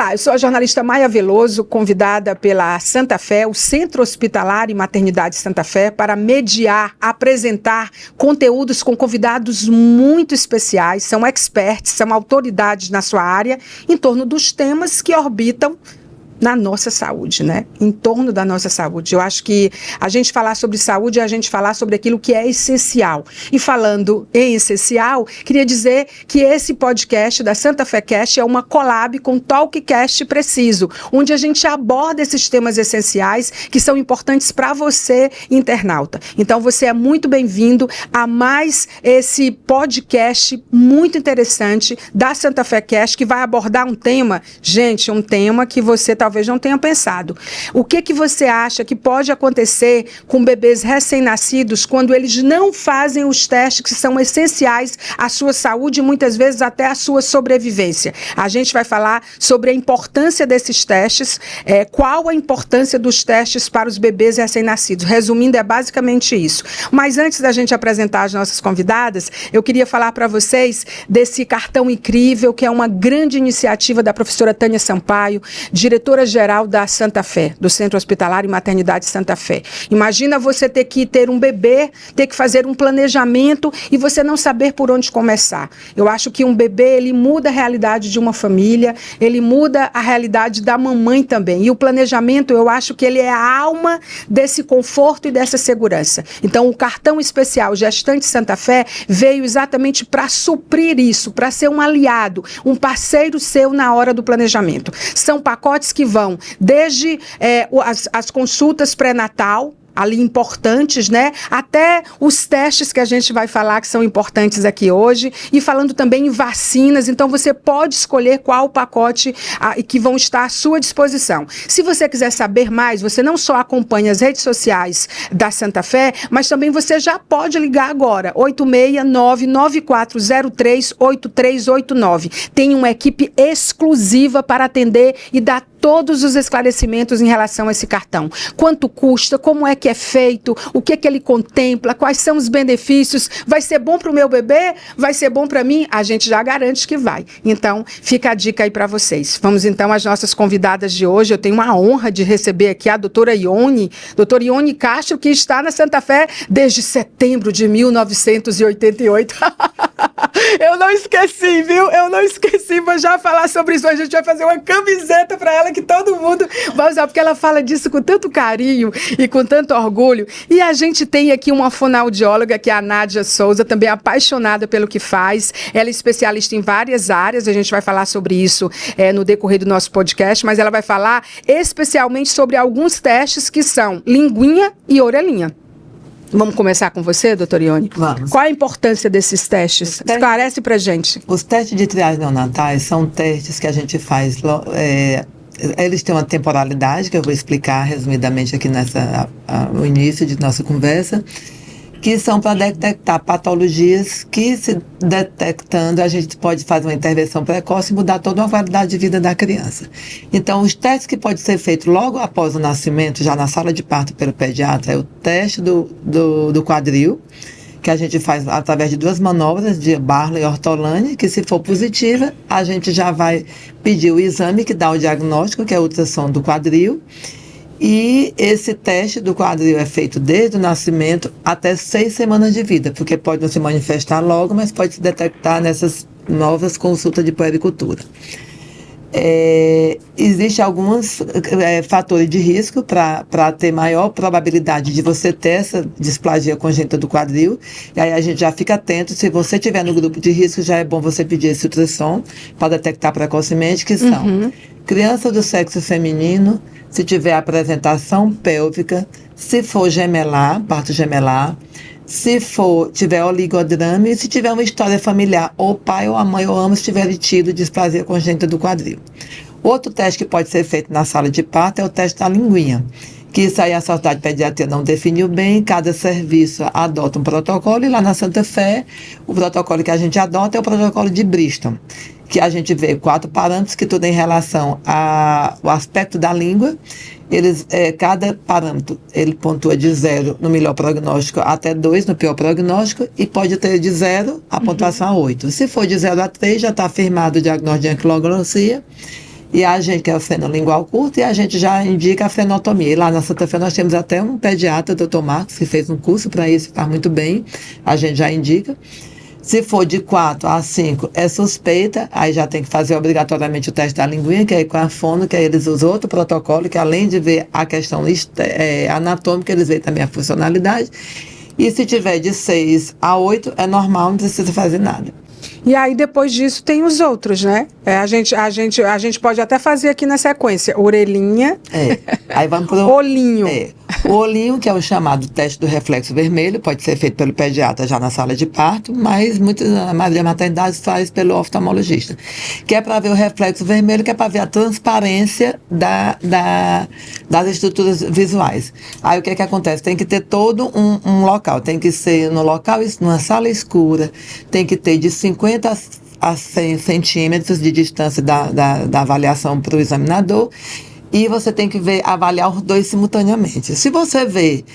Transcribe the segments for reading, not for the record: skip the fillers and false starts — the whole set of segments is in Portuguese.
Olá, eu sou a jornalista Maia Veloso, convidada pela Santa Fé, o Centro Hospitalar e Maternidade Santa Fé, para mediar, apresentar conteúdos com convidados muito especiais, são experts, são autoridades na sua área, em torno dos temas que orbitam na nossa saúde, né? Em torno da nossa saúde. Eu acho que a gente falar sobre saúde é a gente falar sobre aquilo que é essencial. E falando em essencial, queria dizer que esse podcast da Santa Fé Cast é uma collab com Talkcast Preciso, onde a gente aborda esses temas essenciais que são importantes para você, internauta. Então, você é muito bem-vindo a mais esse podcast muito interessante da Santa Fé Cast, que vai abordar um tema, gente, um tema que você talvez não tenha pensado. O que você acha que pode acontecer com bebês recém-nascidos quando eles não fazem os testes que são essenciais à sua saúde e muitas vezes até à sua sobrevivência? A gente vai falar sobre a importância desses testes, qual a importância dos testes para os bebês recém-nascidos. Resumindo, é basicamente isso. Mas antes da gente apresentar as nossas convidadas, eu queria falar para vocês desse cartão incrível, que é uma grande iniciativa da professora Tânia Sampaio, diretora-geral da Santa Fé, do Centro Hospitalar e Maternidade Santa Fé. Imagina você ter um bebê, ter que fazer um planejamento e você não saber por onde começar. Eu acho que um bebê, ele muda a realidade de uma família, ele muda a realidade da mamãe também. E o planejamento, eu acho que ele é a alma desse conforto e dessa segurança. Então, o cartão especial Gestante Santa Fé veio exatamente para suprir isso, para ser um aliado, um parceiro seu na hora do planejamento. São pacotes que vão desde as consultas pré-natal, ali importantes, né? Até os testes que a gente vai falar que são importantes aqui hoje, e falando também em vacinas. Então você pode escolher qual o pacote que vão estar à sua disposição. Se você quiser saber mais, você não só acompanha as redes sociais da Santa Fé, mas também você já pode ligar agora, 869-9403-8389. Tem uma equipe exclusiva para atender e dar todos os esclarecimentos em relação a esse cartão. Quanto custa, como é que é feito, o que é que ele contempla, quais são os benefícios, vai ser bom para o meu bebê, vai ser bom para mim? A gente já garante que vai. Então, fica a dica aí para vocês. Vamos então às nossas convidadas de hoje. Eu tenho a honra de receber aqui a doutora Ione Castro, que está na Santa Fé desde setembro de 1988. Eu não esqueci, viu? Eu não esqueci, vou já falar sobre isso. A gente vai fazer uma camiseta para ela que todo mundo vai usar, porque ela fala disso com tanto carinho e com tanto orgulho. E a gente tem aqui uma fonoaudióloga, que é a Nádia Souza, também apaixonada pelo que faz. Ela é especialista em várias áreas, a gente vai falar sobre isso no decorrer do nosso podcast, mas ela vai falar especialmente sobre alguns testes que são linguinha e orelhinha. Vamos começar com você, doutora Ione? Vamos. Qual a importância desses testes? Esclarece pra gente. Os testes de triagem neonatais são testes que a gente faz, eles têm uma temporalidade, que eu vou explicar resumidamente aqui no início de nossa conversa, que são para detectar patologias que, se detectando, a gente pode fazer uma intervenção precoce e mudar toda a qualidade de vida da criança. Então, os testes que podem ser feitos logo após o nascimento, já na sala de parto pelo pediatra, é o teste do quadril, que a gente faz através de 2 manobras de Barlow e Ortolani, que, se for positiva, a gente já vai pedir o exame que dá o diagnóstico, que é a ultrassom do quadril. E esse teste do quadril é feito desde o nascimento até 6 semanas de vida, porque pode não se manifestar logo, mas pode se detectar nessas novas consultas de puericultura. Existem alguns fatores de risco para ter maior probabilidade de você ter essa displasia congênita do quadril, e aí a gente já fica atento. Se você estiver no grupo de risco, já é bom você pedir esse ultrassom para detectar precocemente, que são criança do sexo feminino, se tiver apresentação pélvica, se for gemelar, parto gemelar, se tiver oligodrama e se tiver uma história familiar, ou o pai ou a mãe ou ambos tiverem tido displasia congênita do quadril. Outro teste que pode ser feito na sala de parto é o teste da linguinha, que isso aí a Sociedade de Pediatria não definiu bem, cada serviço adota um protocolo, e lá na Santa Fé, o protocolo que a gente adota é o protocolo de Bristol, que a gente vê 4 parâmetros, que tudo em relação ao aspecto da língua. Cada parâmetro ele pontua de 0 no melhor prognóstico até 2 no pior prognóstico, e pode ter de 0 a pontuação a 8. Se for de 0 a 3, já está afirmado o diagnóstico de anquilogrossia, E a gente quer o fenolingual curto e a gente já indica a frenotomia. E lá na Santa Fé nós temos até um pediatra, o Dr. Marcos, que fez um curso para isso, faz muito bem, a gente já indica. Se for de 4 a 5 é suspeita, aí já tem que fazer obrigatoriamente o teste da linguinha, que é com a fono, que aí eles usam outro protocolo, que além de ver a questão anatômica, eles veem também a funcionalidade. E se tiver de 6 a 8, é normal, não precisa fazer nada. E aí, depois disso, tem os outros, né? A gente pode até fazer aqui na sequência. Orelhinha. Aí vamos pro olhinho. O olhinho, que é o chamado teste do reflexo vermelho, pode ser feito pelo pediatra já na sala de parto, mas a maioria da maternidade faz pelo oftalmologista. Que é para ver o reflexo vermelho, que é para ver a transparência das estruturas visuais. Aí o que acontece? Tem que ter todo um local. Tem que ser no local, numa sala escura, tem que ter de 50 a 100 centímetros de distância da avaliação para o examinador, e você tem que avaliar os dois simultaneamente. Se você vê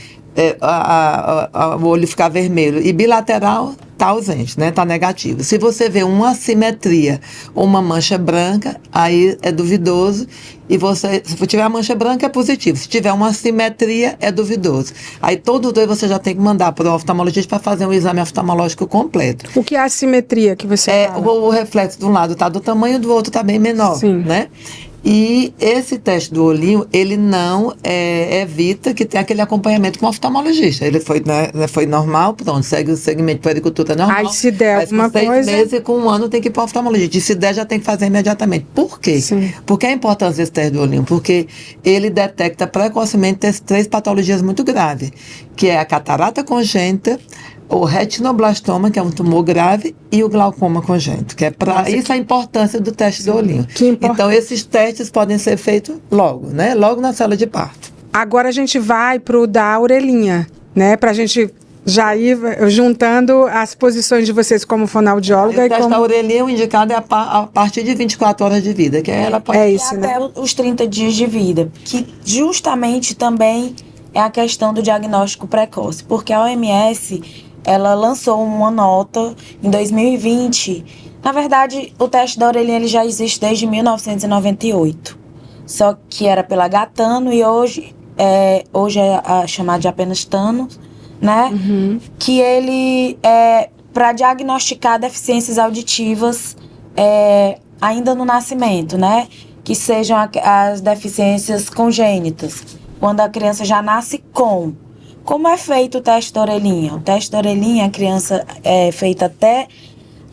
o olho ficar vermelho e bilateral, está ausente, né? Está negativo. Se você vê uma assimetria ou uma mancha branca, aí é duvidoso. E se tiver a mancha branca, é positivo. Se tiver uma assimetria, é duvidoso. Aí todos dois você já tem que mandar para o oftalmologista para fazer um exame oftalmológico completo. O que é a assimetria que você fala? O reflexo de um lado está do tamanho, do outro está bem menor. Sim. Né? E esse teste do olhinho, ele não evita que tenha aquele acompanhamento com o oftalmologista. Ele foi normal, pronto, segue o segmento de puericultura normal. Aí se der alguma coisa... com 6 meses e com 1 ano tem que ir para o oftalmologista. E se der, já tem que fazer imediatamente. Por quê? Sim. Porque é importante esse teste do olhinho? Porque ele detecta precocemente 3 patologias muito graves, que é a catarata congênita, o retinoblastoma, que é um tumor grave, e o glaucoma congênito, que é para isso a importância do teste do olhinho. Então, esses testes podem ser feitos logo, né? Logo na sala de parto. Agora a gente vai pro da orelhinha, né? Pra gente já ir juntando as posições de vocês como fonoaudióloga. O teste da orelhinha, o indicado é a partir de 24 horas de vida, que ela pode isso, até né? os 30 dias de vida, que justamente também é a questão do diagnóstico precoce, porque a OMS... ela lançou uma nota em 2020. Na verdade, o teste da orelhinha ele já existe desde 1998. Só que era pela Gatano e hoje é chamado de apenas Tano, né? Uhum. Que ele é para diagnosticar deficiências auditivas ainda no nascimento, né? Que sejam as deficiências congênitas, quando a criança já nasce com. Como é feito o teste da orelhinha? O teste da orelhinha, a criança é feita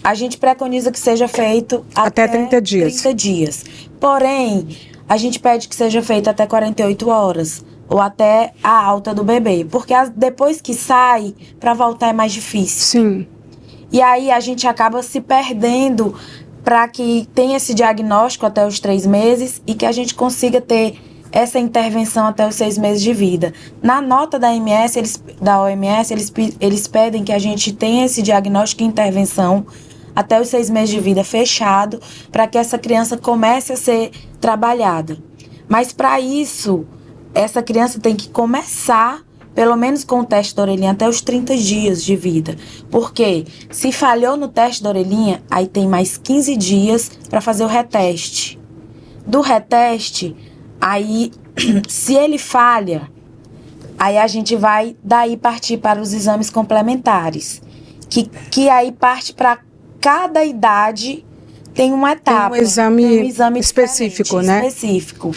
a gente preconiza que seja feito até 30 dias. 30 dias. Porém, a gente pede que seja feito até 48 horas, ou até a alta do bebê. Porque depois que sai, para voltar é mais difícil. Sim. E aí a gente acaba se perdendo para que tenha esse diagnóstico até os 3 meses e que a gente consiga ter essa intervenção até os 6 meses de vida. Na nota da OMS, eles pedem que a gente tenha esse diagnóstico e intervenção até os 6 meses de vida fechado, para que essa criança comece a ser trabalhada. Mas para isso, essa criança tem que começar, pelo menos com o teste da orelhinha, até os 30 dias de vida. Porque se falhou no teste da orelhinha, aí tem mais 15 dias para fazer o reteste. Do reteste, aí, se ele falha, aí a gente vai daí partir para os exames complementares, que aí parte para cada idade, tem uma etapa. Tem um exame específico, né? Específico.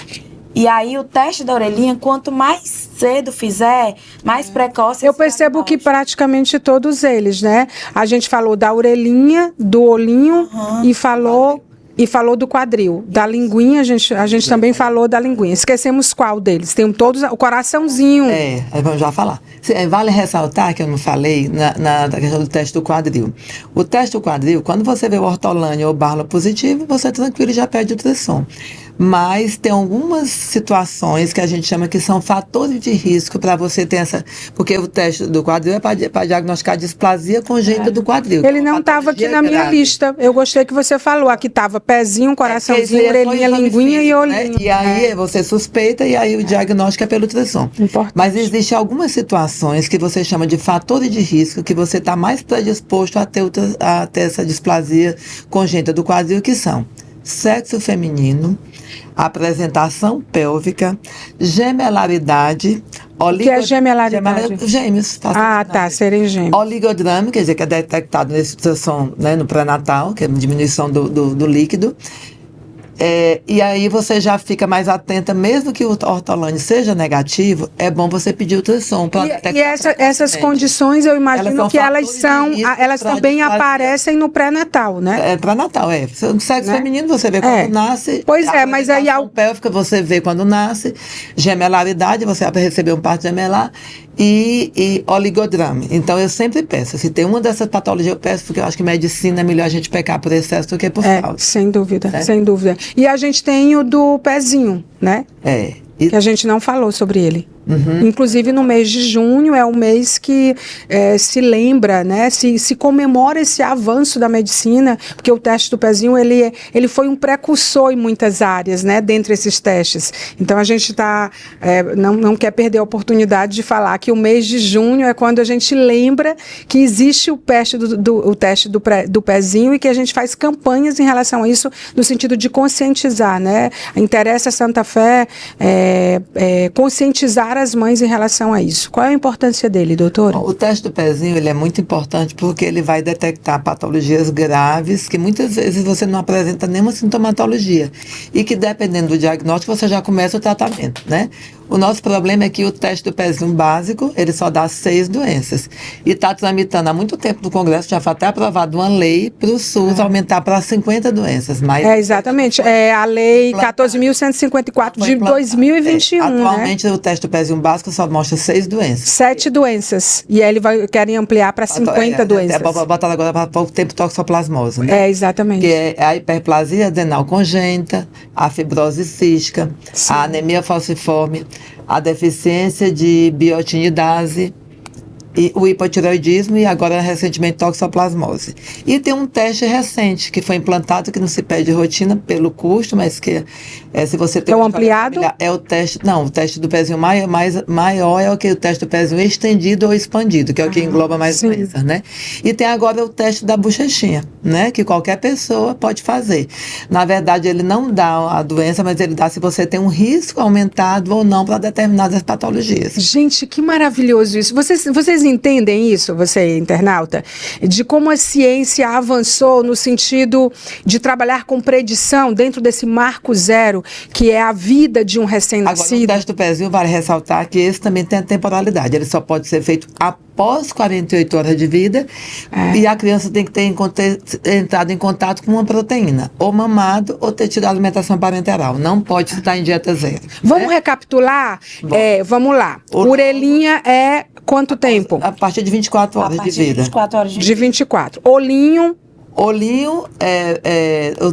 E aí o teste da orelhinha, quanto mais cedo fizer, mais precoce. Eu percebo que praticamente todos eles, né? A gente falou da orelhinha, do olhinho e falou do quadril. Da linguinha, a gente também falou da linguinha. Esquecemos qual deles? Tem todos, o coraçãozinho. Vamos já falar. Vale ressaltar que eu não falei na questão do teste do quadril. O teste do quadril, quando você vê o ortolâneo ou bárla positivo, você tranquilo já pede ultrassom. Mas tem algumas situações que a gente chama que são fatores de risco para você ter essa... Porque o teste do quadril é para diagnosticar a displasia congênita do quadril. Ele não estava aqui na minha lista. Eu gostei que você falou. Aqui estava pezinho, coraçãozinho, orelhinha, linguinha e olhinho. Né? E aí você suspeita e aí o diagnóstico é pelo ultrassom. Importante. Mas existem algumas situações que você chama de fatores de risco que você está mais predisposto a ter essa displasia congênita do quadril, que são sexo feminino, apresentação pélvica, gemelaridade, que é gemelaridade? Gêmeos. Tá, serem gêmeos. Oligodrame, quer dizer, que é detectado nessa situação, né, no pré-natal, que é a diminuição do líquido. E aí você já fica mais atenta, mesmo que o ortolane seja negativo, é bom você pedir ultrassom para detectar. E essas condições, eu imagino que elas também aparecem no pré-natal, né? Pré-natal, No sexo feminino você vê quando nasce. Pois mas aí pélvica você vê quando nasce, gemelaridade, você vai receber um parto gemelar e oligodrame. Então eu sempre peço, se tem uma dessas patologias eu peço, porque eu acho que medicina é melhor a gente pecar por excesso do que por falta. Sem dúvida, sem dúvida. E a gente tem o do pezinho, né? Que a gente não falou sobre ele. Inclusive no mês de junho é um mês que se lembra, né, se comemora esse avanço da medicina, porque o teste do pezinho ele foi um precursor em muitas áreas, né, dentre esses testes. Então a gente não quer perder a oportunidade de falar que o mês de junho é quando a gente lembra que existe o teste do pezinho e que a gente faz campanhas em relação a isso, no sentido de conscientizar, né? Interessa a Santa Fé conscientizar as mães em relação a isso. Qual é a importância dele, doutora? O teste do pezinho ele é muito importante porque ele vai detectar patologias graves que muitas vezes você não apresenta nenhuma sintomatologia e que, dependendo do diagnóstico, você já começa o tratamento, né? O nosso problema é que o teste do pezinho básico, ele só dá 6 doenças. E está tramitando há muito tempo no Congresso, já foi até aprovado uma lei para o SUS aumentar para 50 doenças. Mas exatamente. É a lei 14.154 de 2021. Atualmente, o teste do pezinho básico só mostra 6 doenças. 7 doenças. E aí querem ampliar para 50 doenças. Botaram agora para pouco tempo toxoplasmose, né? Exatamente. Que é a hiperplasia adenal congênita, a fibrose cística, a anemia falciforme, a deficiência de biotinidase, e o hipotireoidismo e agora recentemente toxoplasmose. E tem um teste recente que foi implantado que não se pede rotina pelo custo, mas que se você tem ampliado? O teste do pezinho maior é o teste do pezinho extendido ou expandido, que é o que engloba mais doenças, né? E tem agora o teste da bochechinha, né? Que qualquer pessoa pode fazer. Na verdade, ele não dá a doença, mas ele dá se você tem um risco aumentado ou não para determinadas patologias. Gente, que maravilhoso isso. Vocês entendem isso, você internauta? De como a ciência avançou no sentido de trabalhar com predição dentro desse marco zero, que é a vida de um recém-nascido. Agora, o teste do pezinho, vale ressaltar que esse também tem a temporalidade. Ele só pode ser feito após 48 horas de vida e a criança tem que ter entrado em contato com uma proteína, ou mamado, ou ter tido alimentação parenteral. Não pode estar em dieta zero. Vamos recapitular? Vamos lá. Orelhinha é quanto tempo? A partir de 24 horas de vida. 24 horas de 24. Olhinho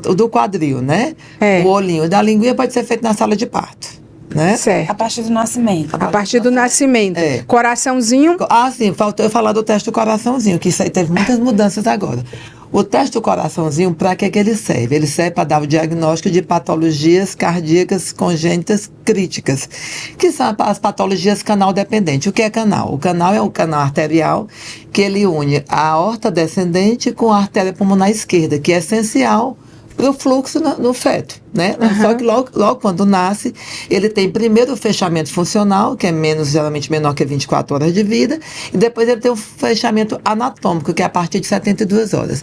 o do quadril, né? O olhinho da linguinha pode ser feito na sala de parto, né? Certo. A partir do nascimento. A partir do nascimento. Coraçãozinho? Sim, faltou eu falar do teste do coraçãozinho, que isso aí teve muitas mudanças agora. O teste do coraçãozinho, para que ele serve? Ele serve para dar o diagnóstico de patologias cardíacas congênitas críticas, que são as patologias canal dependente. O que é canal? O canal é o canal arterial que ele une a aorta descendente com a artéria pulmonar esquerda, que é essencial para o fluxo no feto, né? Só que logo quando nasce, ele tem primeiro o fechamento funcional, que é geralmente menor que 24 horas de vida, e depois ele tem o fechamento anatômico, que é a partir de 72 horas.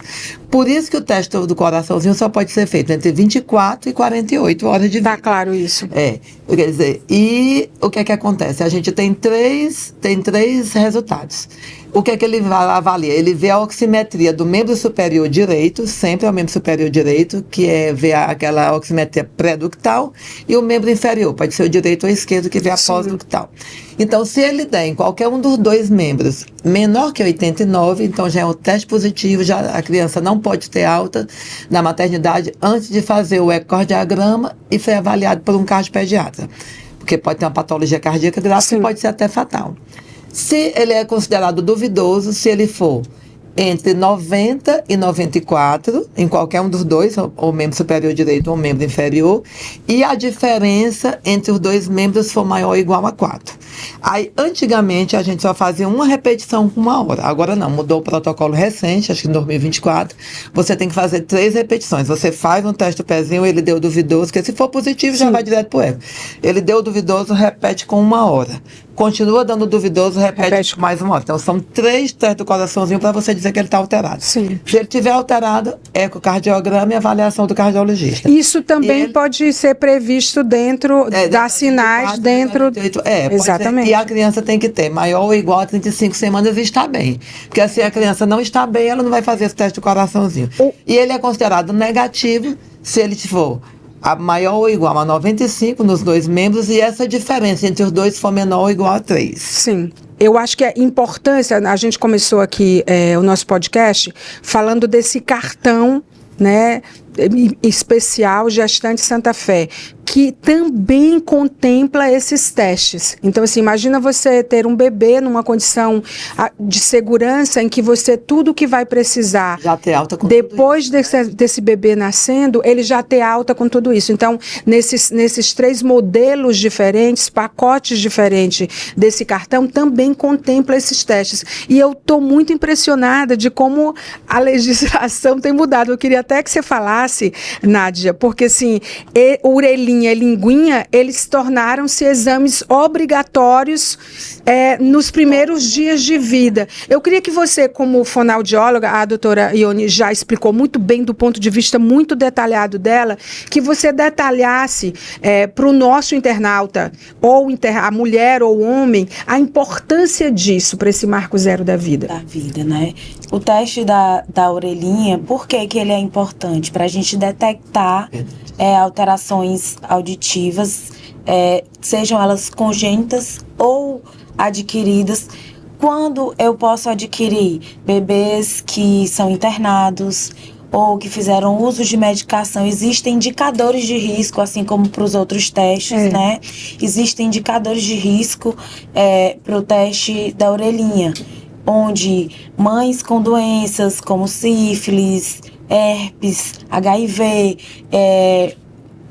Por isso que o teste do coraçãozinho só pode ser feito entre 24 e 48 horas de vida. Tá claro isso. Quer dizer, e o que é que acontece? A gente tem três resultados. O que é que ele avalia? Ele vê a oximetria do membro superior direito, sempre é o membro superior direito, que vê aquela oximetria pré-ductal, e o membro inferior, pode ser o direito ou o esquerdo, que vê a pós-ductal. Então, se ele der em qualquer um dos dois membros menor que 89, então já é um teste positivo, já a criança não pode ter alta na maternidade antes de fazer o ecocardiograma e ser avaliado por um cardiopediatra, porque pode ter uma patologia cardíaca grave que pode ser até fatal. Se ele é considerado duvidoso, se ele for entre 90 e 94, em qualquer um dos dois, ou membro superior direito ou membro inferior, e a diferença entre os dois membros for maior ou igual a 4. Aí, antigamente, a gente só fazia uma repetição com 1 hora. Agora não, mudou o protocolo recente, acho que em 2024. Você tem que fazer 3 repetições. Você faz um teste do pezinho, ele deu duvidoso, porque se for positivo, já vai direto pro eco. Ele deu duvidoso, repete com 1 hora. Continua dando duvidoso, repete com mais 1 hora. Então, são 3 testes do coraçãozinho para você dizer que ele está alterado. Sim. Se ele tiver alterado, ecocardiograma e avaliação do cardiologista. Isso também pode ser previsto dentro, dar sinais dentro... Exatamente. E a criança tem que ter maior ou igual a 35 semanas e estar bem. Porque se a criança não está bem, ela não vai fazer esse teste do coraçãozinho. E ele é considerado negativo se ele for a maior ou igual a 95 nos 2 membros, e essa diferença entre os dois for menor ou igual a 3. Sim. Eu acho que a importância, a gente começou aqui o nosso podcast falando desse cartão, né, especial Gestante Santa Fé, que também contempla esses testes. Então, assim, imagina você ter um bebê numa condição de segurança em que você, tudo que vai precisar, já ter alta com depois tudo isso, desse bebê nascendo, ele já ter alta com tudo isso. Então, nesses 3 modelos diferentes, pacotes diferentes desse cartão, também contempla esses testes. E eu estou muito impressionada de como a legislação tem mudado. Eu queria até que você falasse, Nádia, porque assim, orelhinha e linguinha, eles tornaram-se exames obrigatórios nos primeiros dias de vida. Eu queria que você, como fonoaudióloga, a doutora Ione já explicou muito bem do ponto de vista muito detalhado dela, que você detalhasse para o nosso internauta, ou a mulher ou o homem, a importância disso para esse marco zero da vida. Da vida, né? O teste da orelhinha, por que ele é importante? Para a gente detectar alterações auditivas, sejam elas congênitas ou adquiridas. Quando eu posso adquirir? Bebês que são internados ou que fizeram uso de medicação. Existem indicadores de risco, assim como para os outros testes, né? Existem indicadores de risco para o teste da orelhinha, onde mães com doenças como sífilis, herpes, HIV,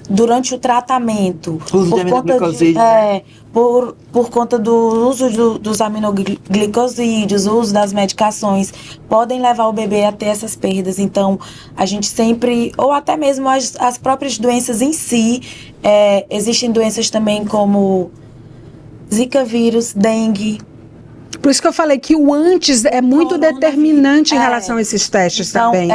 durante o tratamento, por conta do uso dos aminoglicosídeos, o uso das medicações, podem levar o bebê a ter essas perdas. Então, a gente sempre, ou até mesmo as próprias doenças em si, existem doenças também como Zika vírus, dengue. Por isso que eu falei que o antes é muito determinante em relação a esses testes também.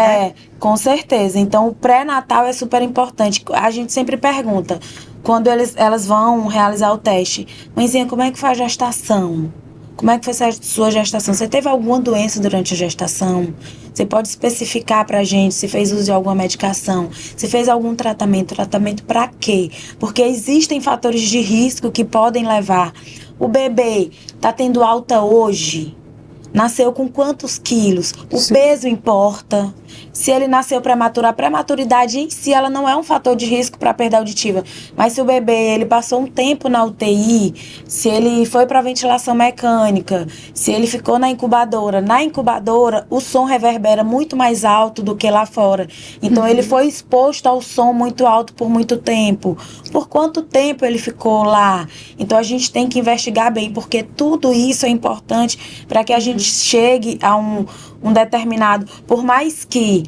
Com certeza. Então, o pré-natal é super importante. A gente sempre pergunta, quando elas vão realizar o teste, mãezinha, como é que foi a gestação? Como é que foi a sua gestação? Você teve alguma doença durante a gestação? Você pode especificar pra gente se fez uso de alguma medicação, se fez algum tratamento. Tratamento pra quê? Porque existem fatores de risco que podem levar. O bebê tá tendo alta hoje? Nasceu com quantos quilos? O peso importa. Se ele nasceu prematuro, a prematuridade em si, ela não é um fator de risco para perda auditiva. Mas se o bebê, ele passou um tempo na UTI, se ele foi para ventilação mecânica, se ele ficou na incubadora, o som reverbera muito mais alto do que lá fora. Então, ele foi exposto ao som muito alto por muito tempo. Por quanto tempo ele ficou lá? Então, a gente tem que investigar bem, porque tudo isso é importante para que a gente chegue a um determinado, por mais que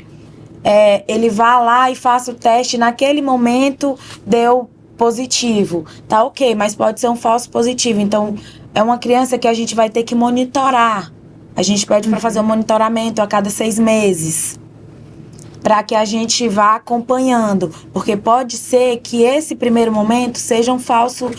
ele vá lá e faça o teste, naquele momento deu positivo, tá ok, mas pode ser um falso positivo. Então, é uma criança que a gente vai ter que monitorar. A gente pede para fazer um monitoramento a cada 6 meses, para que a gente vá acompanhando, porque pode ser que esse primeiro momento seja um falso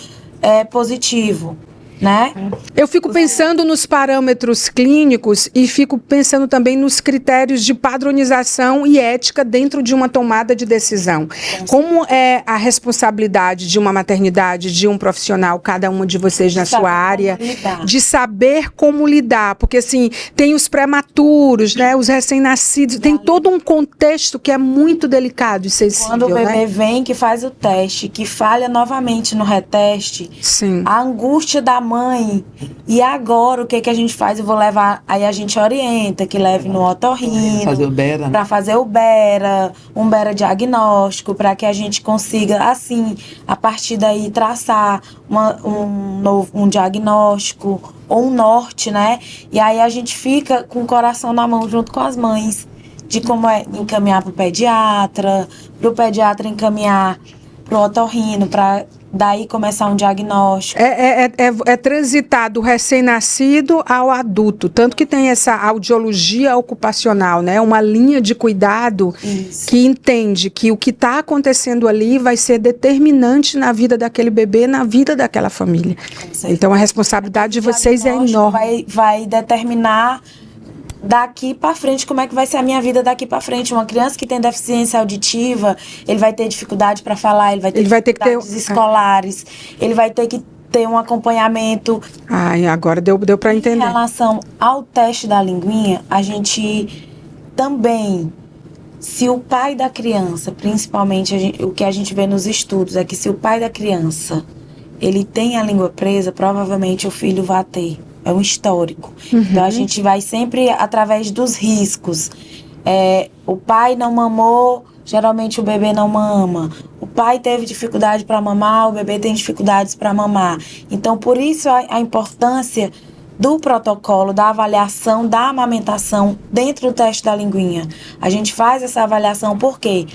positivo, né? Eu fico pensando nos parâmetros clínicos e fico pensando também nos critérios de padronização e ética dentro de uma tomada de decisão. Como é a responsabilidade de uma maternidade, de um profissional, cada uma de vocês na sua área, de saber como lidar? Porque, assim, tem os prematuros, né, os recém-nascidos, tem todo um contexto que é muito delicado e sensível. Quando o bebê vem, que faz o teste, que falha novamente no reteste, sim, a angústia da mãe mãe, e agora o que que a gente faz? Eu vou levar, aí a gente orienta que leve no otorrino, Fazer o Bera, né? para fazer o Bera, um Bera diagnóstico, para que a gente consiga, assim, a partir daí traçar um diagnóstico ou um norte, né? E aí a gente fica com o coração na mão junto com as mães, de como é encaminhar para o pediatra encaminhar para o otorrino, para daí começar um diagnóstico. É transitar do recém-nascido ao adulto, tanto que tem essa audiologia ocupacional, né? Uma linha de cuidado Isso. que entende que o que está acontecendo ali vai ser determinante na vida daquele bebê, na vida daquela família. Então a responsabilidade de vocês é enorme. Vai determinar daqui para frente, como é que vai ser a minha vida daqui para frente. Uma criança que tem deficiência auditiva, ele vai ter dificuldade para falar, ele vai ter dificuldades escolares, ele vai ter que ter um acompanhamento. Ai, agora deu para entender. Em relação ao teste da linguinha, a gente também, se o pai da criança, principalmente o que a gente vê nos estudos, é que se o pai da criança, ele tem a língua presa, provavelmente o filho vai ter. É um histórico. Então, a gente vai sempre através dos riscos. O pai não mamou, geralmente o bebê não mama. O pai teve dificuldade para mamar, o bebê tem dificuldades para mamar. Então, por isso a importância do protocolo, da avaliação da amamentação dentro do teste da linguinha. A gente faz essa avaliação porque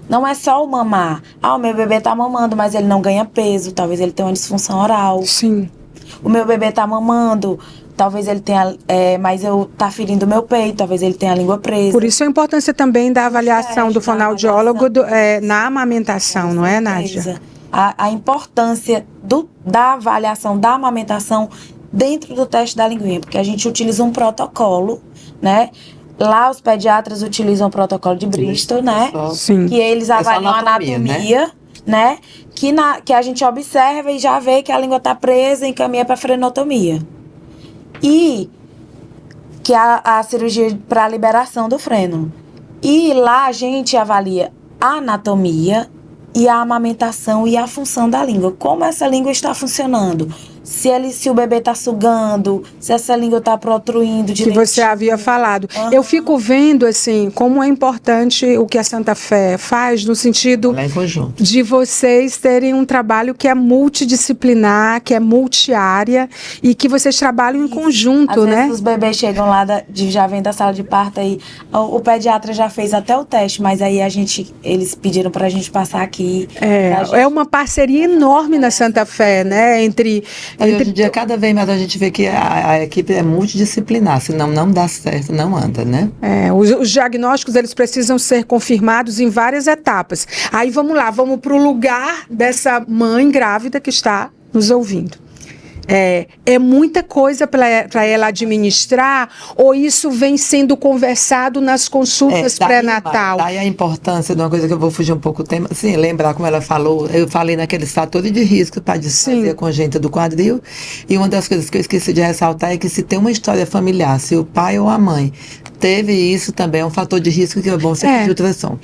não é só o mamar. O meu bebê está mamando, mas ele não ganha peso, talvez ele tenha uma disfunção oral. Sim. O meu bebê está mamando, talvez ele tenha, mas tá ferindo o meu peito, talvez ele tenha a língua presa. Por isso a importância também da avaliação do fonoaudiólogo na amamentação, não é, Nádia? A importância da avaliação da amamentação dentro do teste da linguinha, porque a gente utiliza um protocolo, né? Lá os pediatras utilizam o protocolo de Bristol, né? Sim. Que eles avaliam a anatomia, né? Que a gente observa e já vê que a língua está presa e encaminha para frenotomia. E que a cirurgia para liberação do freno. E lá a gente avalia a anatomia e a amamentação e a função da língua. Como essa língua está funcionando. Se o bebê está sugando, se essa língua está protruindo direitinho. Que você havia falado. Eu fico vendo, assim, como é importante o que a Santa Fé faz no sentido de vocês terem um trabalho que é multidisciplinar, que é multiárea e que vocês trabalham em conjunto, Às né? vezes os bebês chegam lá, já vem da sala de parto aí, o pediatra já fez até o teste, mas aí eles pediram pra gente passar aqui. É uma parceria enorme na Santa Fé, né? Entre hoje em dia, cada vez mais a gente vê que a equipe é multidisciplinar, senão não dá certo, não anda, né? Os diagnósticos, eles precisam ser confirmados em várias etapas. Aí vamos lá, vamos para o lugar dessa mãe grávida que está nos ouvindo. É muita coisa para ela administrar, ou isso vem sendo conversado nas consultas pré-natal? Daí a importância de uma coisa que eu vou fugir um pouco do tema, sim, lembrar como ela falou, eu falei naqueles fatores de risco para disfasia congênita do quadril, e uma das coisas que eu esqueci de ressaltar é que se tem uma história familiar, se o pai ou a mãe teve isso também, é um fator de risco que é bom você pedir ultrassom.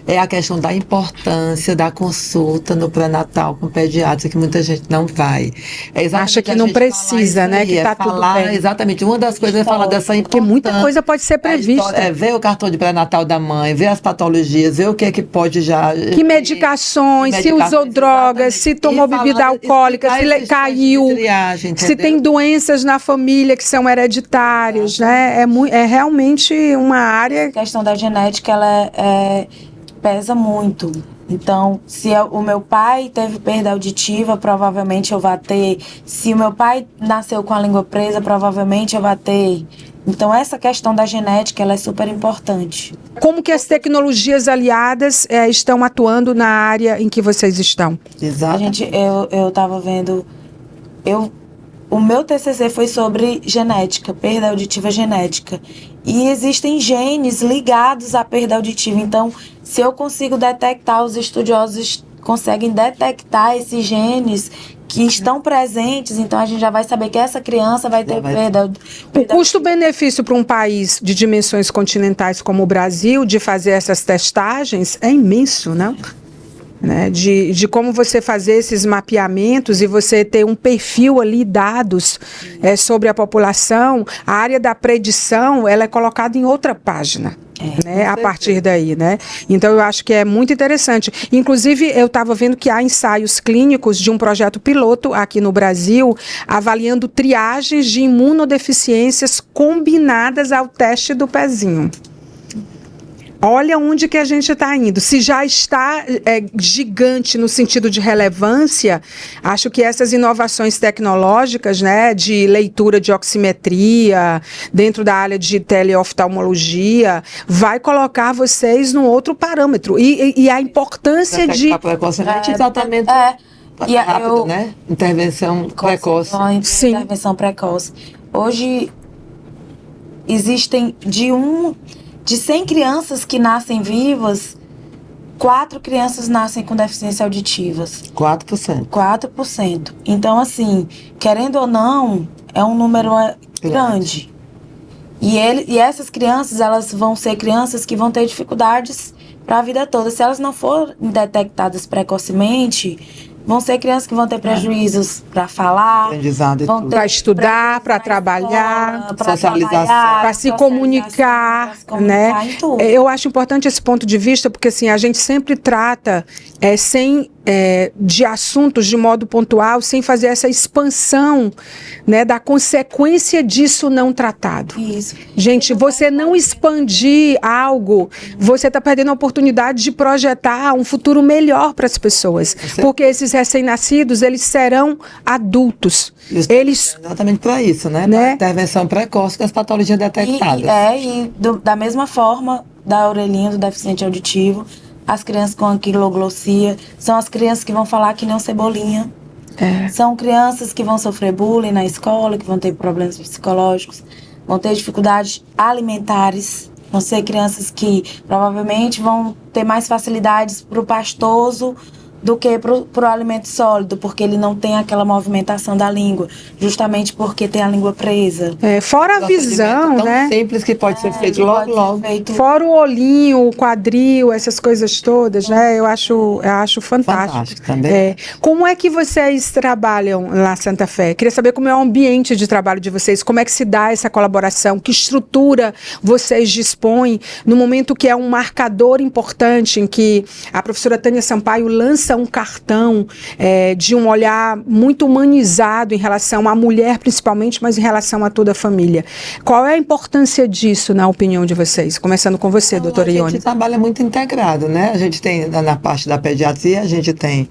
É a questão da importância da consulta no pré-natal com o pediatra, que muita gente não vai. Acha que não precisa, né? Que está tudo bem. Exatamente. Uma das coisas é falar dessa importância. Porque muita coisa pode ser prevista. Ver o cartão de pré-natal da mãe, ver as patologias, ver o que é que pode já... Que medicações, se usou drogas, se tomou bebida alcoólica, se caiu, se tem doenças na família que são hereditárias, né? É realmente uma área... A questão da genética, ela pesa muito. Então, se o meu pai teve perda auditiva, provavelmente eu vou ter. Se o meu pai nasceu com a língua presa, provavelmente eu vou ter. Então, essa questão da genética, ela é super importante. Como que as tecnologias aliadas estão atuando na área em que vocês estão? Exato. Eu estava vendo... O meu TCC foi sobre genética, perda auditiva genética. E existem genes ligados à perda auditiva. Então, se eu consigo detectar, os estudiosos conseguem detectar esses genes que estão presentes, então a gente já vai saber que essa criança vai ter perda. O custo-benefício para um país de dimensões continentais como o Brasil de fazer essas testagens é imenso, não? né, de como você fazer esses mapeamentos e você ter um perfil ali, dados sobre a população. A área da predição, ela é colocada em outra página. Né, a partir daí, né? Então eu acho que é muito interessante. Inclusive, eu estava vendo que há ensaios clínicos de um projeto piloto aqui no Brasil, avaliando triagens de imunodeficiências combinadas ao teste do pezinho. Olha onde que a gente está indo. Se já está gigante no sentido de relevância, acho que essas inovações tecnológicas, né, de leitura de oximetria, dentro da área de teleoftalmologia, vai colocar vocês num outro parâmetro. E a importância de... precocemente, tratamento rápido, né? Intervenção precoce. Sim. Intervenção precoce. Hoje, existem de 100 crianças que nascem vivas, 4 crianças nascem com deficiência auditivas. 4%. 4%. Então, assim, querendo ou não, é um número grande. E essas crianças, elas vão ser crianças que vão ter dificuldades para a vida toda. Se elas não forem detectadas precocemente, vão ser crianças que vão ter prejuízos para falar, para estudar, para trabalhar, socialização, para se comunicar, né? Eu acho importante esse ponto de vista, porque assim, a gente sempre trata de assuntos de modo pontual, sem fazer essa expansão, né, da consequência disso não tratado. Isso. Gente, você não expandir algo, você está perdendo a oportunidade de projetar um futuro melhor para as pessoas. Porque esses recém-nascidos, eles serão adultos. Exatamente para isso, né? Para intervenção precoce das patologias detectadas. Da mesma forma, da orelhinha do deficiente auditivo, as crianças com anquiloglossia são as crianças que vão falar que nem Cebolinha. São crianças que vão sofrer bullying na escola, que vão ter problemas psicológicos, vão ter dificuldades alimentares, vão ser crianças que provavelmente vão ter mais facilidades para o pastoso do que pro alimento sólido, porque ele não tem aquela movimentação da língua, justamente porque tem a língua presa. Fora a visão, né? Simples que pode ser feito logo. Fora o olhinho, o quadril, essas coisas todas, né? Eu acho fantástico. Também. Como é que vocês trabalham lá na Santa Fé? Queria saber como é o ambiente de trabalho de vocês, como é que se dá essa colaboração, que estrutura vocês dispõem no momento que é um marcador importante em que a professora Tânia Sampaio lança um cartão de um olhar muito humanizado em relação à mulher, principalmente, mas em relação a toda a família. Qual é a importância disso, na opinião de vocês? Começando com você, doutora Ione. A gente trabalha muito integrado, né? A gente tem, na parte da pediatria, a gente tem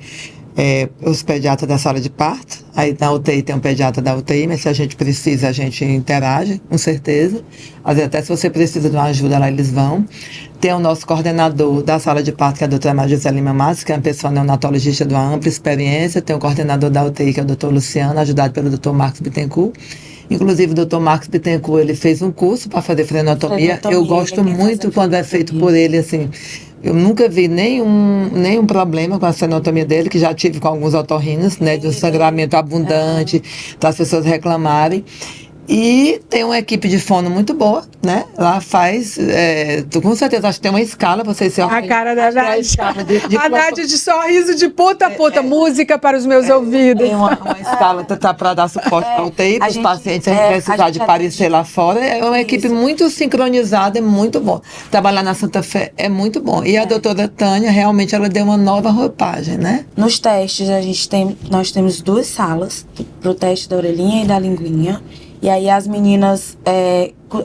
os pediatras da sala de parto, aí na UTI tem um pediatra da UTI, mas se a gente precisa, a gente interage, com certeza. Às vezes, até se você precisa de uma ajuda lá, eles vão. Tem o nosso coordenador da sala de parto, que é a doutora Maria José Lima Matos, que é uma pessoa neonatologista de uma ampla experiência. Tem o coordenador da UTI, que é o doutor Luciano, ajudado pelo doutor Marcos Bittencourt. Inclusive, o doutor Marcos Bittencourt, ele fez um curso para fazer frenotomia. Eu gosto muito quando é feito por ele, assim. Eu nunca vi nenhum problema com a frenotomia dele, que já tive com alguns otorrinos, né, de um sangramento abundante, das pessoas reclamarem. E tem uma equipe de fono muito boa, né? Lá faz, com certeza, acho que tem uma escala, vocês... A cara da Nádia. A Nádia de sorriso de ponta a ponta, música para os meus ouvidos. Tem uma escala para dar suporte para o UTI, para os pacientes, sem precisar de aparecer lá fora. É uma equipe muito sincronizada, é muito bom. Trabalhar na Santa Fé é muito bom. E a doutora Tânia, realmente, ela deu uma nova roupagem, né? Nos testes, nós temos 2 salas para o teste da orelhinha e da linguinha. E aí as meninas,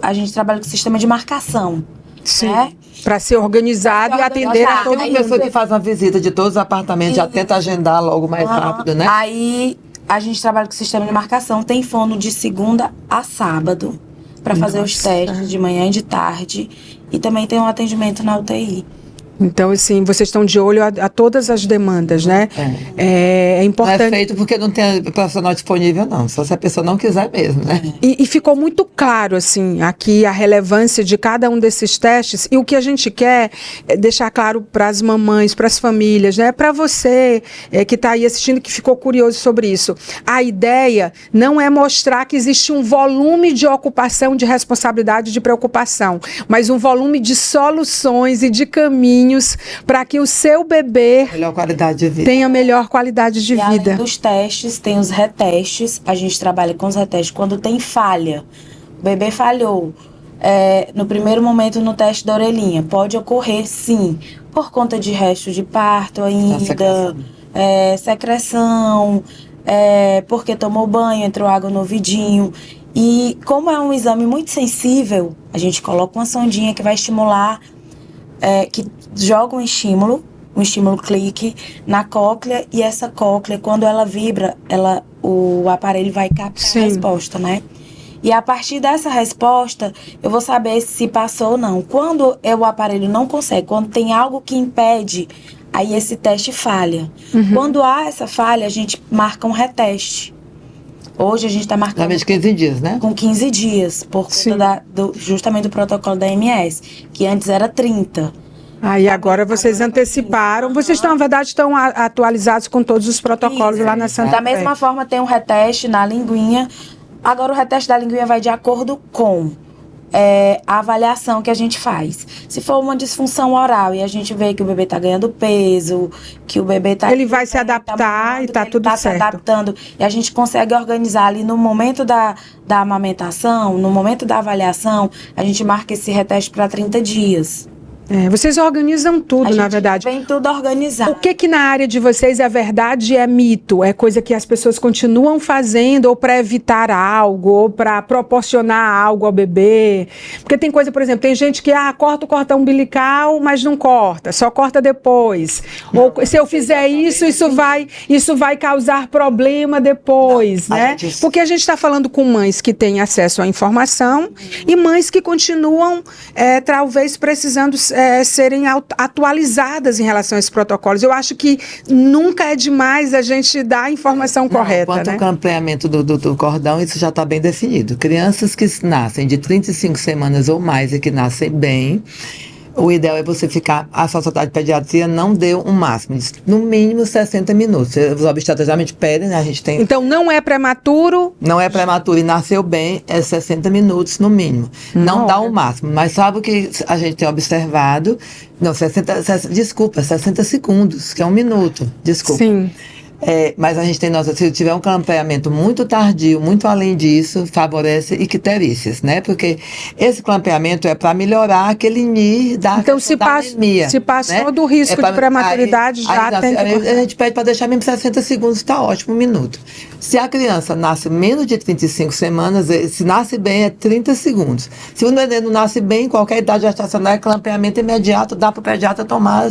a gente trabalha com sistema de marcação. Sim. Né? Para ser organizado e atender a todo mundo. Tem uma pessoa que faz uma visita de todos os apartamentos, já tenta agendar logo mais rápido, né? Aí a gente trabalha com sistema de marcação, tem fono de segunda a sábado para fazer os testes de manhã e de tarde. E também tem um atendimento na UTI. Então, assim, vocês estão de olho a todas as demandas, né? É importante. Não é feito porque não tem profissional disponível, não. Só se a pessoa não quiser mesmo, né? E ficou muito claro, assim, aqui a relevância de cada um desses testes. E o que a gente quer é deixar claro para as mamães, para as famílias, né? Para você que está aí assistindo, que ficou curioso sobre isso. A ideia não é mostrar que existe um volume de ocupação, de responsabilidade, de preocupação, mas um volume de soluções e de caminhos caminhos para que o seu bebê Melhor qualidade de vida. tenha melhor qualidade de E além vida. dos testes, tem os retestes. A gente trabalha com os retestes quando tem falha. O bebê falhou. No primeiro momento no teste da orelhinha. Pode ocorrer, sim, por conta de resto de parto ainda, secreção, porque tomou banho, entrou água no ouvidinho. E como é um exame muito sensível, a gente coloca uma sondinha que vai estimular, que joga um estímulo clique na cóclea, e essa cóclea, quando ela vibra, o aparelho vai captar a resposta, né? E a partir dessa resposta, eu vou saber se passou ou não. Quando o aparelho não consegue, quando tem algo que impede, aí esse teste falha. Quando há essa falha, a gente marca um reteste. Hoje a gente está marcando... Normalmente 15 dias, né? Com 15 dias, por conta justamente do protocolo da MS, que antes era 30. Aí agora vocês anteciparam. Vocês estão, na verdade, estão atualizados com todos os protocolos lá na Santa Fé. Da mesma forma, tem um reteste na linguinha. Agora, o reteste da linguinha vai de acordo com a avaliação que a gente faz. Se for uma disfunção oral e a gente vê que o bebê está ganhando peso, que o bebê está... Ele vai se adaptar e está tudo certo. Ele está se adaptando. E a gente consegue organizar ali no momento da amamentação, no momento da avaliação, a gente marca esse reteste para 30 dias. Vocês organizam tudo, na verdade. Vem tudo organizado. O que na área de vocês é verdade e é mito? É coisa que as pessoas continuam fazendo ou para evitar algo, ou para proporcionar algo ao bebê? Porque tem coisa, por exemplo, tem gente que corta o cordão umbilical, mas não corta, só corta depois. Ou se eu fizer isso vai causar problema depois, né? Porque a gente está falando com mães que têm acesso à informação e mães que continuam, talvez, precisando serem atualizadas em relação a esses protocolos. Eu acho que nunca é demais a gente dar a informação correta. Quanto ao campeamento do cordão, isso já está bem definido. Crianças que nascem de 35 semanas ou mais e que nascem bem, o ideal é você ficar... A Sociedade de Pediatria não deu um máximo, no mínimo 60 minutos. Os obstetras geralmente pedem, né? A gente tem... Então, não é prematuro? Não é prematuro e nasceu bem, é 60 minutos no mínimo. Não dá o máximo, mas sabe o que a gente tem observado? Não, 60 segundos, que é 1 minuto, desculpa. Sim. Mas a gente tem, se tiver um clampeamento muito tardio, muito além disso, favorece icterícias, né? Porque esse clampeamento é para melhorar aquele NIR da anemia. Se passou, né? do risco de prematuridade, já tem que... A gente pede para deixar mesmo 60 segundos, está ótimo, 1 minuto. Se a criança nasce menos de 35 semanas, se nasce bem, é 30 segundos. Se o neném não nasce bem, qualquer idade gestacional é clampeamento imediato, dá para o pediatra tomar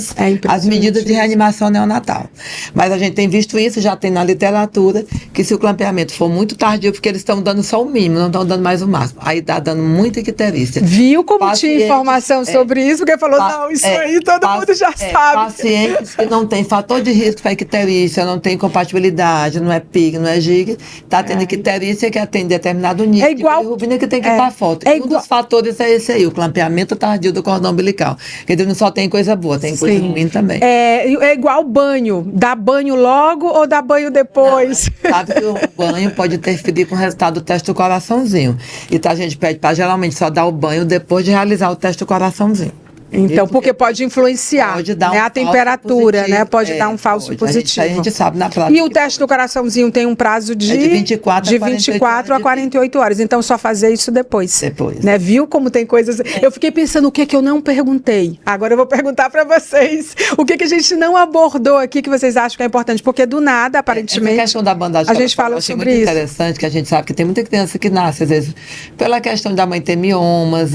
as medidas de reanimação neonatal. Mas a gente tem visto isso, já tem na literatura, que se o clampeamento for muito tardio, porque eles estão dando só o mínimo, não estão dando mais o máximo. Aí está dando muita icterícia. Viu como tinha informação sobre isso? Porque falou, não, isso aí todo mundo já sabe. Pacientes que não têm fator de risco para icterícia, não tem compatibilidade, não é PIG, não é GIG, está tendo icterícia que tem determinado nível de bilirrubina que tem que estar forte. Um dos fatores é esse aí, o clampeamento tardio do cordão umbilical. Quer dizer, não só tem coisa boa, tem coisa ruim também. É igual banho, dá banho logo ou dá banho depois? Não, sabe que o banho pode interferir com o resultado do teste do coraçãozinho. Então a gente pede para geralmente só dar o banho depois de realizar o teste do coraçãozinho. Então, porque pode influenciar, pode dar a temperatura, positivo, né? Pode dar um falso positivo. A gente sabe na prática. E o teste do coraçãozinho tem um prazo de 24 a 48 horas. Então, só fazer isso depois. Né? Viu como tem coisas... Eu fiquei pensando o que eu não perguntei. Agora eu vou perguntar para vocês. O que a gente não abordou aqui que vocês acham que é importante? Porque do nada, aparentemente... A questão da bandagem, a gente fala sobre isso. É muito interessante, que a gente sabe que tem muita criança que nasce, às vezes, pela questão da mãe ter miomas,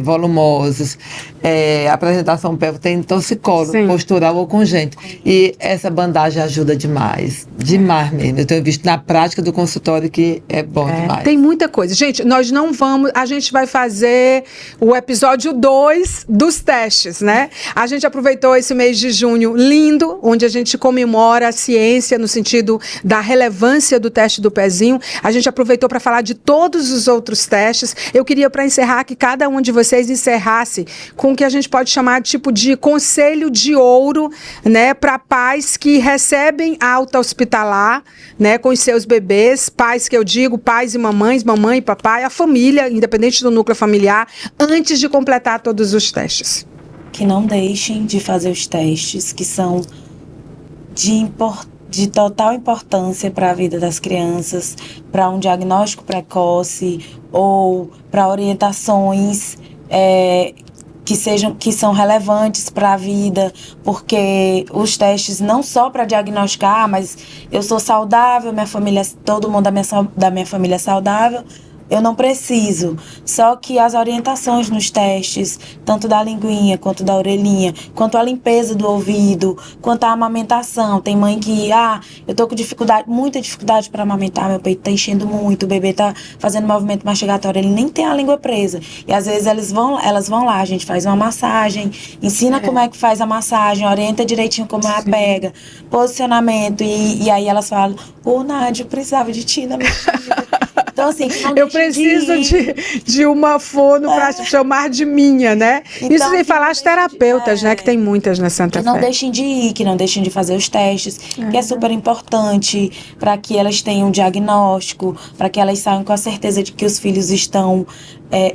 volumosos, apresentação pélvica, tem torcicolo postural ou congênito. E essa bandagem ajuda demais. Demais mesmo. Eu tenho visto na prática do consultório que é bom demais. Tem muita coisa. Gente, nós não vamos... A gente vai fazer o episódio 2 dos testes, né? A gente aproveitou esse mês de junho lindo, onde a gente comemora a ciência no sentido da relevância do teste do pezinho. A gente aproveitou para falar de todos os outros testes. Eu queria, para encerrar, que cada um de vocês encerrasse com o que a gente pode chamar tipo de conselho de ouro, né, para pais que recebem alta hospitalar, né, com os seus bebês, pais que eu digo, pais e mamães, mamãe e papai, a família, independente do núcleo familiar, antes de completar todos os testes. que não deixem de fazer os testes, que são de total importância para a vida das crianças, para um diagnóstico precoce ou para orientações que são relevantes para a vida, porque os testes não só para diagnosticar, mas eu sou saudável, minha família, todo mundo da minha família é saudável, eu não preciso. Só que as orientações nos testes, tanto da linguinha, quanto da orelhinha, quanto a limpeza do ouvido, quanto a amamentação. Tem mãe que, eu tô com dificuldade, muita dificuldade para amamentar, meu peito tá enchendo muito, o bebê tá fazendo movimento mastigatório, ele nem tem a língua presa. E às vezes elas vão lá, a gente faz uma massagem, ensina como é que faz a massagem, orienta direitinho como ela pega, posicionamento, e aí elas falam, Nádia, eu precisava de ti na minha vida. Então, assim, eu preciso de uma fono para chamar de minha, né? Então, isso sem falar as terapeutas, né? Que tem muitas na Santa Fé. Que não deixem de ir, que não deixem de fazer os testes, que é super importante para que elas tenham um diagnóstico, para que elas saiam com a certeza de que os filhos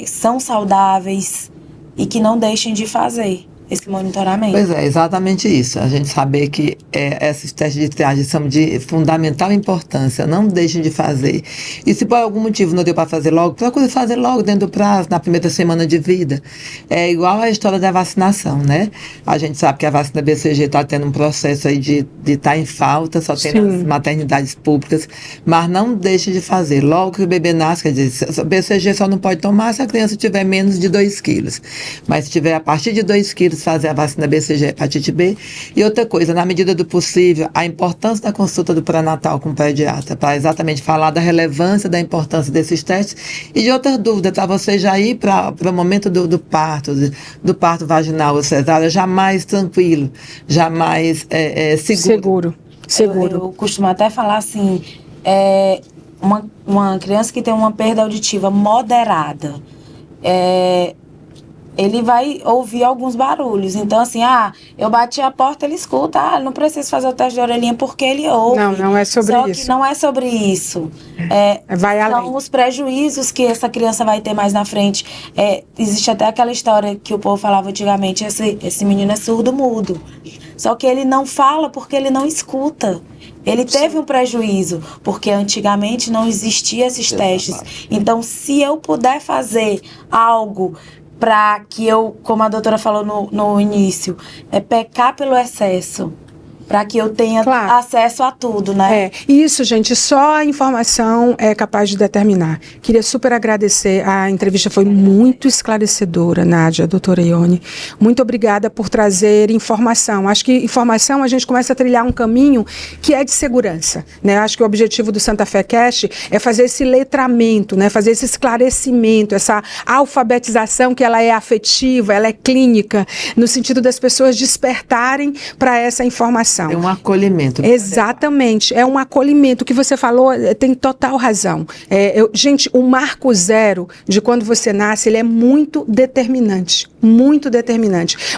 são saudáveis e que não deixem de fazer esse monitoramento. Pois é, exatamente isso. A gente saber que esses testes de triagem são de fundamental importância. Não deixem de fazer. E se por algum motivo não deu para fazer logo, procure fazer logo dentro do prazo, na primeira semana de vida. É igual a história da vacinação, né? A gente sabe que a vacina BCG está tendo um processo aí de estar em falta, só tem nas maternidades públicas, mas não deixe de fazer. Logo que o bebê nasce, quer dizer, BCG só não pode tomar se a criança tiver menos de 2 quilos. Mas se tiver a partir de 2 quilos, fazer a vacina BCG hepatite B. E outra coisa, na medida do possível, a importância da consulta do pré-natal com o pediatra, para exatamente falar da relevância, da importância desses testes e de outras dúvidas, para você já ir para o momento do parto vaginal ou cesárea, jamais tranquilo, jamais seguro. Eu costumo até falar assim, uma criança que tem uma perda auditiva moderada, ele vai ouvir alguns barulhos. Então, assim, eu bati a porta, ele escuta. Não preciso fazer o teste de orelhinha porque ele ouve. Não é sobre isso. Só que não é sobre isso. Vai além. São os prejuízos que essa criança vai ter mais na frente. Existe até aquela história que o povo falava antigamente, esse menino é surdo-mudo. Só que ele não fala porque ele não escuta. Ele teve um prejuízo, porque antigamente não existiam esses testes. Então, se eu puder fazer algo para que eu, como a doutora falou no início, pecar pelo excesso, para que eu tenha acesso a tudo, né? Isso, gente, só a informação é capaz de determinar. Queria super agradecer, a entrevista foi muito esclarecedora, Nádia, doutora Ione. Muito obrigada por trazer informação. Acho que informação a gente começa a trilhar um caminho que é de segurança, né? Acho que o objetivo do Santa Fé Cast é fazer esse letramento, né? Fazer esse esclarecimento, essa alfabetização que ela é afetiva, ela é clínica, no sentido das pessoas despertarem para essa informação. É um acolhimento. Exatamente, é um acolhimento. O que você falou tem total razão. Gente, o marco zero de quando você nasce, ele é muito determinante,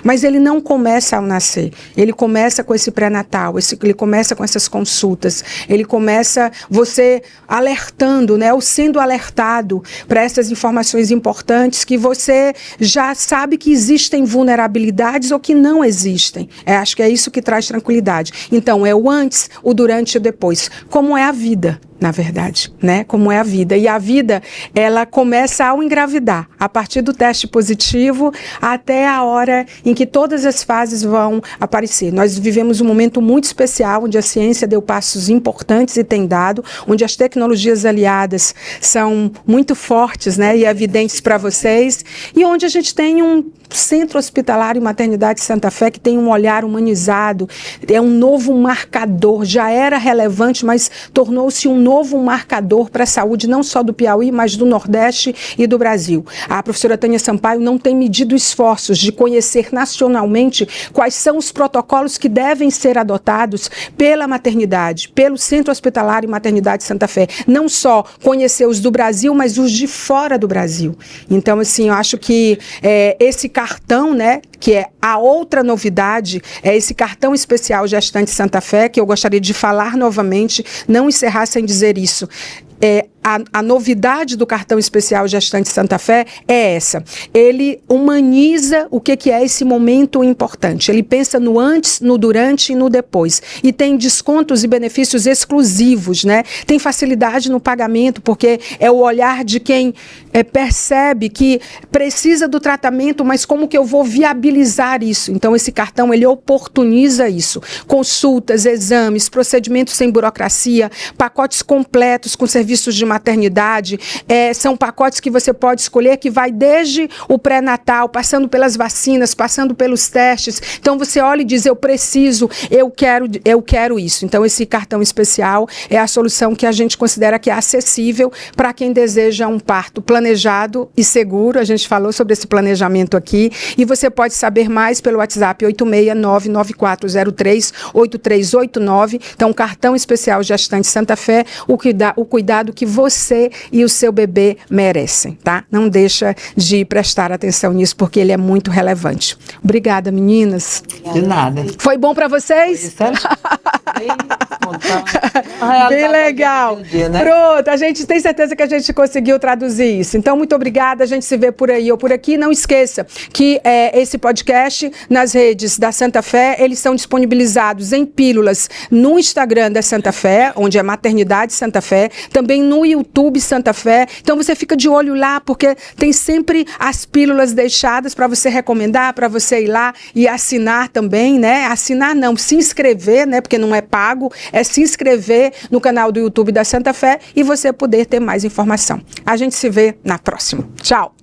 mas ele não começa ao nascer, ele começa com esse pré-natal, ele começa com essas consultas, ele começa você alertando, né, ou sendo alertado para essas informações importantes que você já sabe que existem vulnerabilidades ou que não existem. Acho que é isso que traz tranquilidade. Então, é o antes, o durante e o depois. Como é a vida, na verdade, né? Como é a vida. E a vida, ela começa ao engravidar, a partir do teste positivo até a hora em que todas as fases vão aparecer. Nós vivemos um momento muito especial, onde a ciência deu passos importantes e tem dado, onde as tecnologias aliadas são muito fortes, né? E evidentes para vocês, e onde a gente tem um Centro Hospitalar e Maternidade Santa Fé que tem um olhar humanizado, é um novo marcador, já era relevante, mas tornou-se um novo marcador para a saúde, não só do Piauí, mas do Nordeste e do Brasil. A professora Tânia Sampaio não tem medido esforços de conhecer nacionalmente quais são os protocolos que devem ser adotados pela maternidade, pelo Centro Hospitalar e Maternidade Santa Fé. Não só conhecer os do Brasil, mas os de fora do Brasil. Então, assim, eu acho que esse cartão, né, que é a outra novidade, é esse cartão especial Gestante Santa Fé, que eu gostaria de falar novamente, não encerrar sem dizer isso. a novidade do cartão especial Gestante Santa Fé é essa. Ele humaniza o que é esse momento importante. Ele pensa no antes, no durante e no depois. E tem descontos e benefícios exclusivos, né? Tem facilidade no pagamento, porque é o olhar de quem percebe que precisa do tratamento, mas como que eu vou viabilizar isso? Então, esse cartão, ele oportuniza isso. Consultas, exames, procedimentos sem burocracia, pacotes completos com serviços de maternidade, são pacotes que você pode escolher, que vai desde o pré-natal, passando pelas vacinas, passando pelos testes. Então, você olha e diz, eu preciso, eu quero isso. Então, esse cartão especial é a solução que a gente considera que é acessível para quem deseja um parto planejado e seguro. A gente falou sobre esse planejamento aqui, e você pode saber mais pelo WhatsApp 86994038389. Então, cartão especial Gestante Santa Fé, o cuidado que você e o seu bebê merecem, tá? Não deixa de prestar atenção nisso, porque ele é muito relevante. Obrigada, meninas. De nada. Foi bom para vocês? Bem legal. Dia, né? Pronto, a gente tem certeza que a gente conseguiu traduzir isso. Então, muito obrigada. A gente se vê por aí ou por aqui. Não esqueça que esse podcast nas redes da Santa Fé, eles são disponibilizados em pílulas no Instagram da Santa Fé, onde é Maternidade Santa Fé, também no YouTube Santa Fé. Então, você fica de olho lá, porque tem sempre as pílulas deixadas para você recomendar, para você ir lá e assinar também, né? Assinar não, se inscrever, né? Porque não é pago, é se inscrever no canal do YouTube da Santa Fé e você poder ter mais informação. A gente se vê na próxima. Tchau!